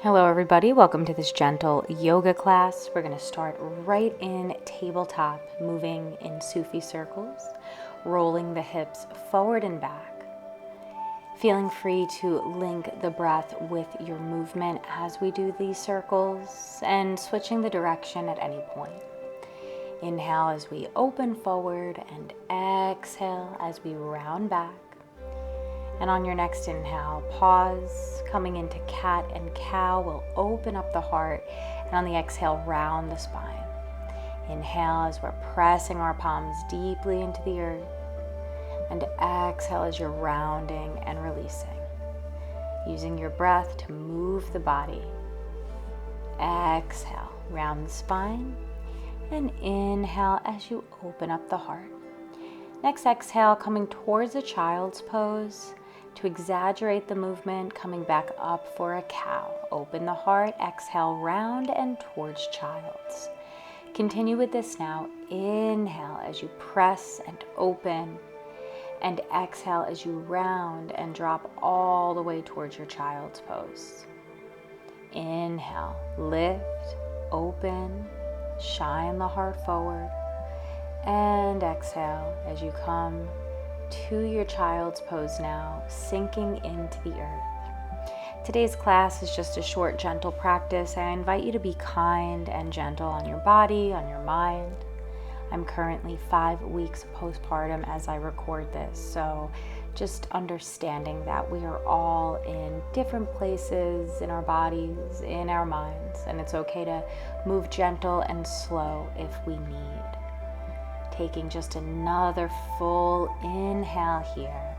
Hello everybody, welcome to this gentle yoga class. We're going to start right in tabletop, moving in Sufi circles, rolling the hips forward and back. Feeling free to link the breath with your movement as we do these circles and switching the direction at any point. Inhale as we open forward and exhale as we round back. And on your next inhale, pause, coming into cat and cow. We'll open up the heart, and on the exhale, round the spine. Inhale as we're pressing our palms deeply into the earth, and exhale as you're rounding and releasing. Using your breath to move the body. Exhale, round the spine, and inhale as you open up the heart. Next exhale, coming towards a child's pose. To exaggerate the movement, coming back up for a cow. Open the heart, exhale, round and towards child's. Continue with this now. Inhale as you press and open, and exhale as you round and drop all the way towards your child's pose. Inhale, lift, open, shine the heart forward, and exhale as you come to your child's pose now, sinking into the earth. Today's class is just a short, gentle practice. I invite you to be kind and gentle on your body, on your mind. I'm currently 5 weeks postpartum as I record this, so just understanding that we are all in different places in our bodies, in our minds, and it's okay to move gentle and slow if we need. Taking just another full inhale here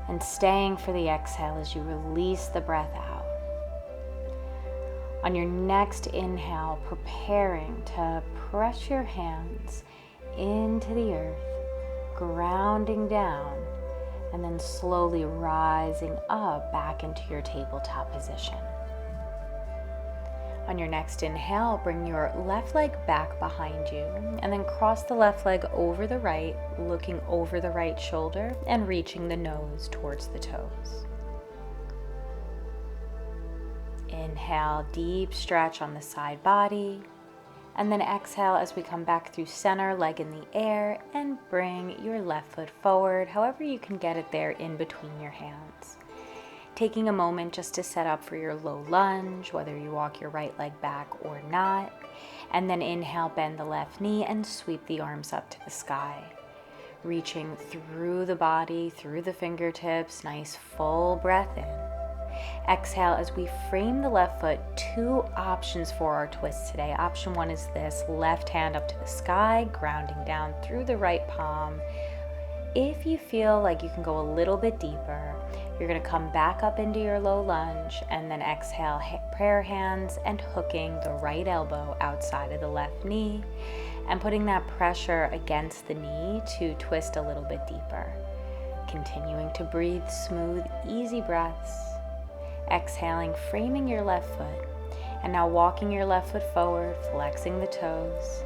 and staying for the exhale as you release the breath out. On your next inhale, preparing to press your hands into the earth, grounding down, and then slowly rising up back into your tabletop position. On your next inhale, bring your left leg back behind you and then cross the left leg over the right, looking over the right shoulder and reaching the nose towards the toes. Inhale, deep stretch on the side body, and then exhale as we come back through center, leg in the air, and bring your left foot forward, however you can get it there in between your hands. Taking a moment just to set up for your low lunge, whether you walk your right leg back or not. And then inhale, bend the left knee and sweep the arms up to the sky. Reaching through the body, through the fingertips, nice full breath in. Exhale as we frame the left foot. 2 options for our twist today. Option 1 is this, left hand up to the sky, grounding down through the right palm. If you feel like you can go a little bit deeper, you're going to come back up into your low lunge and then exhale, prayer hands and hooking the right elbow outside of the left knee and putting that pressure against the knee to twist a little bit deeper. Continuing to breathe smooth, easy breaths. Exhaling, framing your left foot, and now walking your left foot forward, flexing the toes,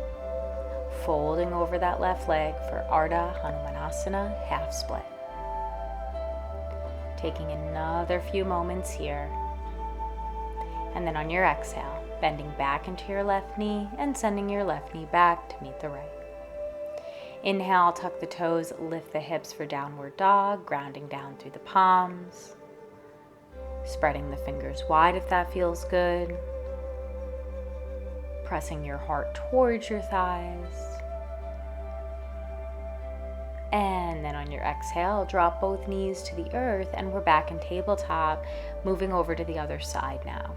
folding over that left leg for Ardha Hanumanasana, half split. Taking another few moments here. And then on your exhale, bending back into your left knee and sending your left knee back to meet the right. Inhale, tuck the toes, lift the hips for downward dog, grounding down through the palms. Spreading the fingers wide if that feels good. Pressing your heart towards your thighs. And then on your exhale, drop both knees to the earth and we're back in tabletop, moving over to the other side now.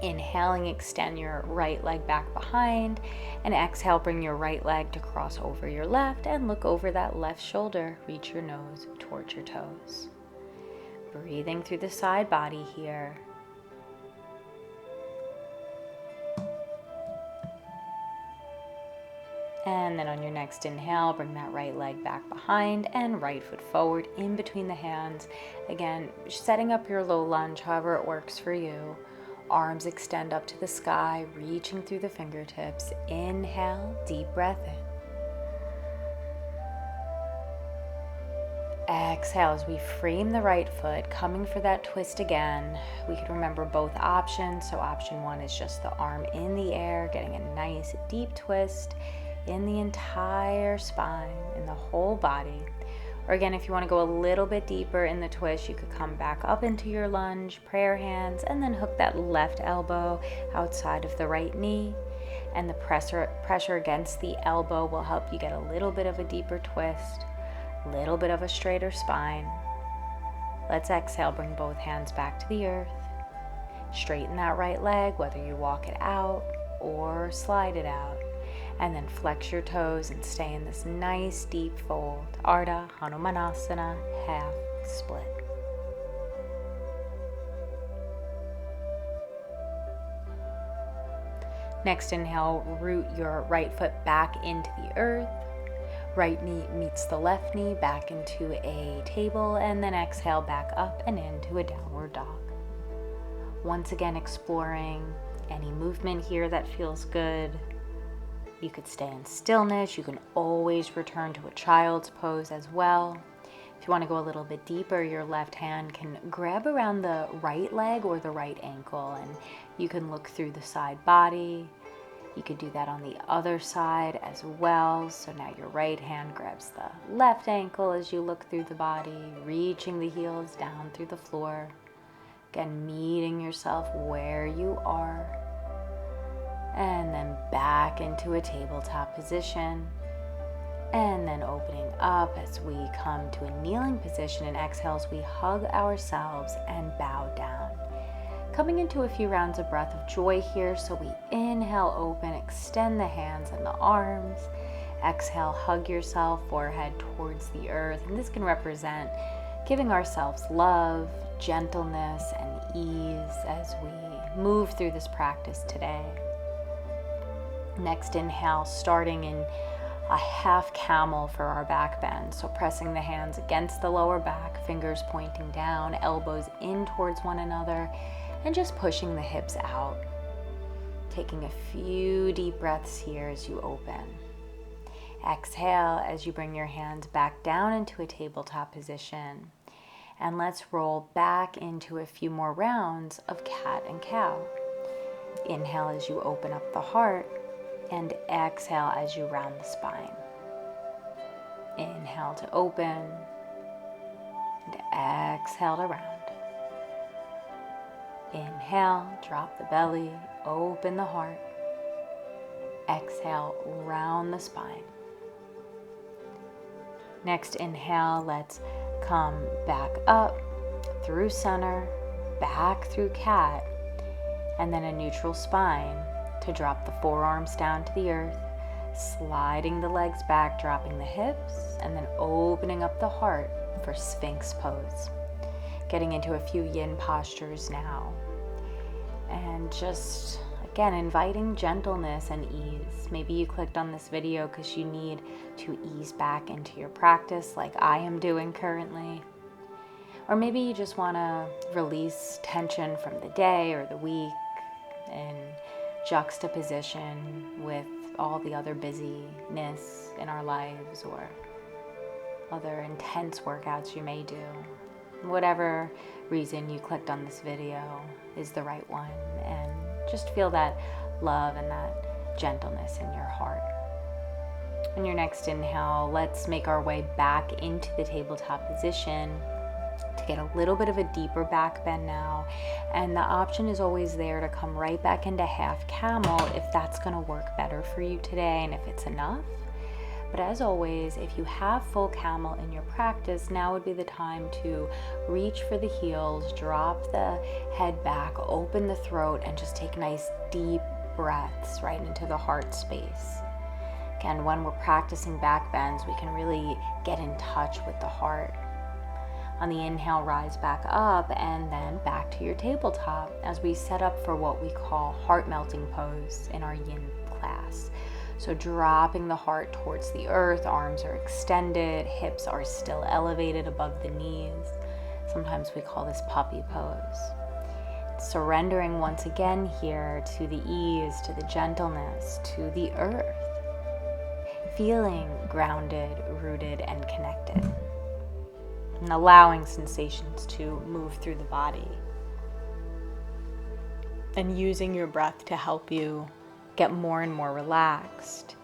Inhaling, extend your right leg back behind, and exhale, bring your right leg to cross over your left and look over that left shoulder, reach your nose towards your toes. Breathing through the side body here. And then on your next inhale, bring that right leg back behind and right foot forward in between the hands. Again, setting up your low lunge, however it works for you. Arms extend up to the sky, reaching through the fingertips. Inhale, deep breath in. Exhale as we frame the right foot, coming for that twist again. We could remember both options. So option one is just the arm in the air, getting a nice deep twist in the entire spine, in the whole body. Or again, if you want to go a little bit deeper in the twist, you could come back up into your lunge, prayer hands, and then hook that left elbow outside of the right knee. And the pressure against the elbow will help you get a little bit of a deeper twist, a little bit of a straighter spine. Let's exhale, bring both hands back to the earth. Straighten that right leg, whether you walk it out or slide it out. And then flex your toes and stay in this nice deep fold. Ardha Hanumanasana, half split. Next inhale, root your right foot back into the earth. Right knee meets the left knee back into a table, and then exhale back up and into a downward dog. Once again, exploring any movement here that feels good. You could stay in stillness. You can always return to a child's pose as well. If you want to go a little bit deeper, your left hand can grab around the right leg or the right ankle, and you can look through the side body. You could do that on the other side as well. So now your right hand grabs the left ankle as you look through the body, reaching the heels down through the floor. Again, meeting yourself where you are. And then back into a tabletop position. And then opening up as we come to a kneeling position, and exhales, we hug ourselves and bow down. Coming into a few rounds of breath of joy here. So we inhale, open, extend the hands and the arms. Exhale, hug yourself, forehead towards the earth. And this can represent giving ourselves love, gentleness, and ease as we move through this practice today. Next inhale, starting in a half camel for our back bend. So pressing the hands against the lower back, fingers pointing down, elbows in towards one another, and just pushing the hips out. Taking a few deep breaths here as you open. Exhale as you bring your hands back down into a tabletop position. And let's roll back into a few more rounds of cat and cow. Inhale as you open up the heart. And exhale as you round the spine. Inhale to open, and exhale to round. Inhale, drop the belly, open the heart. Exhale, round the spine. Next inhale, let's come back up through center, back through cat, and then a neutral spine. To drop the forearms down to the earth, sliding the legs back, dropping the hips, and then opening up the heart for Sphinx pose. Getting into a few yin postures now. And just, again, inviting gentleness and ease. Maybe you clicked on this video because you need to ease back into your practice like I am doing currently. Or maybe you just want to release tension from the day or the week and juxtaposition with all the other busyness in our lives or other intense workouts you may do. Whatever reason you clicked on this video is the right one, and just feel that love and that gentleness in your heart. On your next inhale, let's make our way back into the tabletop position to get a little bit of a deeper back bend now. And the option is always there to come right back into half camel if that's going to work better for you today and if it's enough. But as always, if you have full camel in your practice, now would be the time to reach for the heels, drop the head back, open the throat, and just take nice deep breaths right into the heart space. Again, when we're practicing back bends, we can really get in touch with the heart. On the inhale, rise back up and then back to your tabletop as we set up for what we call heart melting pose in our yin class. So dropping the heart towards the earth, arms are extended, hips are still elevated above the knees. Sometimes we call this puppy pose. Surrendering once again here to the ease, to the gentleness, to the earth. Feeling grounded, rooted, and connected. and allowing sensations to move through the body. And using your breath to help you get more and more relaxed.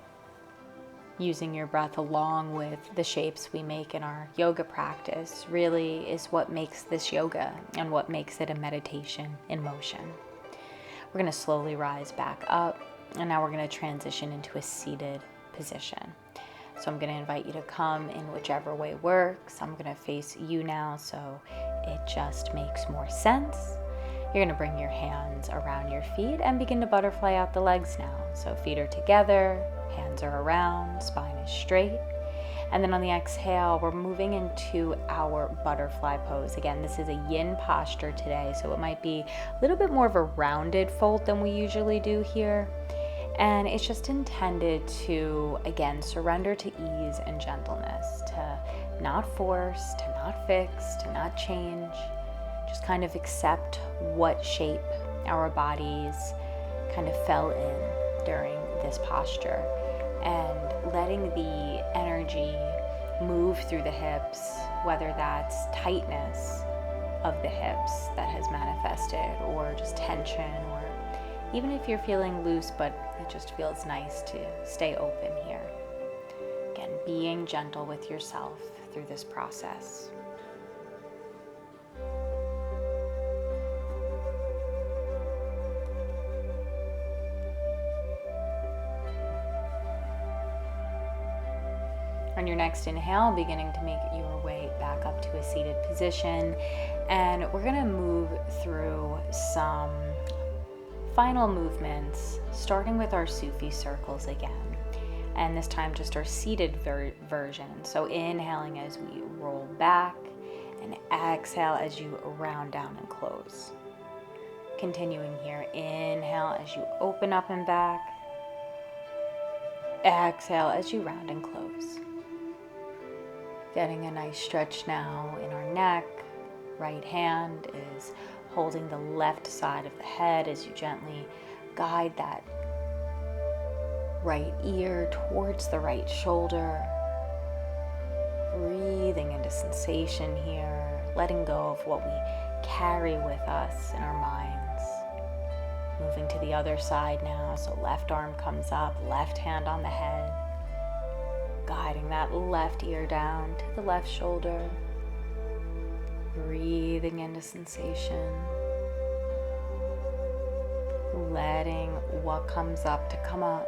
Using your breath along with the shapes we make in our yoga practice really is what makes this yoga and what makes it a meditation in motion. We're going to slowly rise back up, and now we're going to transition into a seated position. So I'm going to invite you to come in whichever way works. I'm going to face you now so it just makes more sense. You're going to bring your hands around your feet and begin to butterfly out the legs now. So feet are together, hands are around, spine is straight. And then on the exhale, we're moving into our butterfly pose. Again, this is a yin posture today, so it might be a little bit more of a rounded fold than we usually do here. And it's just intended to, again, surrender to ease and gentleness, to not force, to not fix, to not change. Just kind of accept what shape our bodies kind of fell in during this posture, and letting the energy move through the hips, whether that's tightness of the hips that has manifested, or just tension, or even if you're feeling loose but it just feels nice to stay open here. Again, being gentle with yourself through this process. On your next inhale, beginning to make your way back up to a seated position, and we're going to move through some final movements, starting with our Sufi circles again, and this time just our seated version. So inhaling as we roll back, and exhale as you round down and close. Continuing here, inhale as you open up and back, exhale as you round and close. Getting a nice stretch now in our neck. Right hand is holding the left side of the head as you gently guide that right ear towards the right shoulder. Breathing into sensation here, letting go of what we carry with us in our minds. Moving to the other side now, so left arm comes up, left hand on the head. Guiding that left ear down to the left shoulder. Breathing into sensation. Letting what comes up to come up.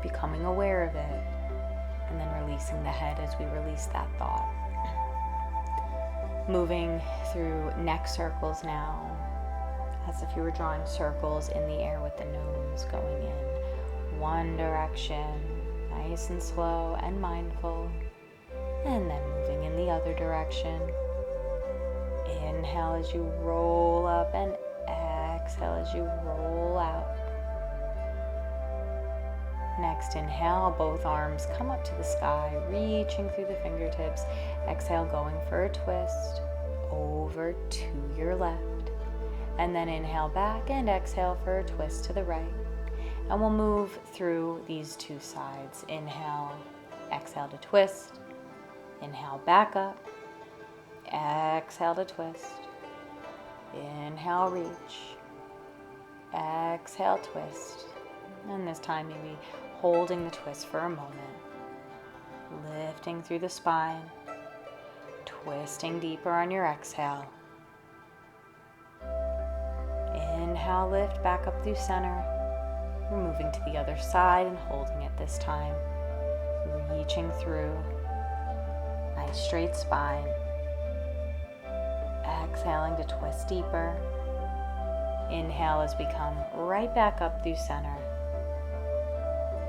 Becoming aware of it. And then releasing the head as we release that thought. Moving through neck circles now. As if you were drawing circles in the air with the nose going in one direction. Nice and slow and mindful, and then moving in the other direction. Inhale as you roll up, and exhale as you roll out. Next inhale, both arms come up to the sky, reaching through the fingertips. Exhale, going for a twist over to your left, and then inhale back and exhale for a twist to the right. And we'll move through these two sides. Inhale, exhale to twist. Inhale, back up. Exhale to twist. Inhale, reach. Exhale, twist. And this time maybe holding the twist for a moment. Lifting through the spine. Twisting deeper on your exhale. Inhale, lift back up through center. We're moving to the other side and holding it this time. Reaching through. Nice straight spine. Exhaling to twist deeper. Inhale as we come right back up through center.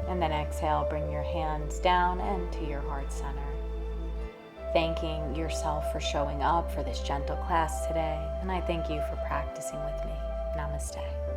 And then exhale, bring your hands down and to your heart center. Thanking yourself for showing up for this gentle class today. And I thank you for practicing with me. Namaste.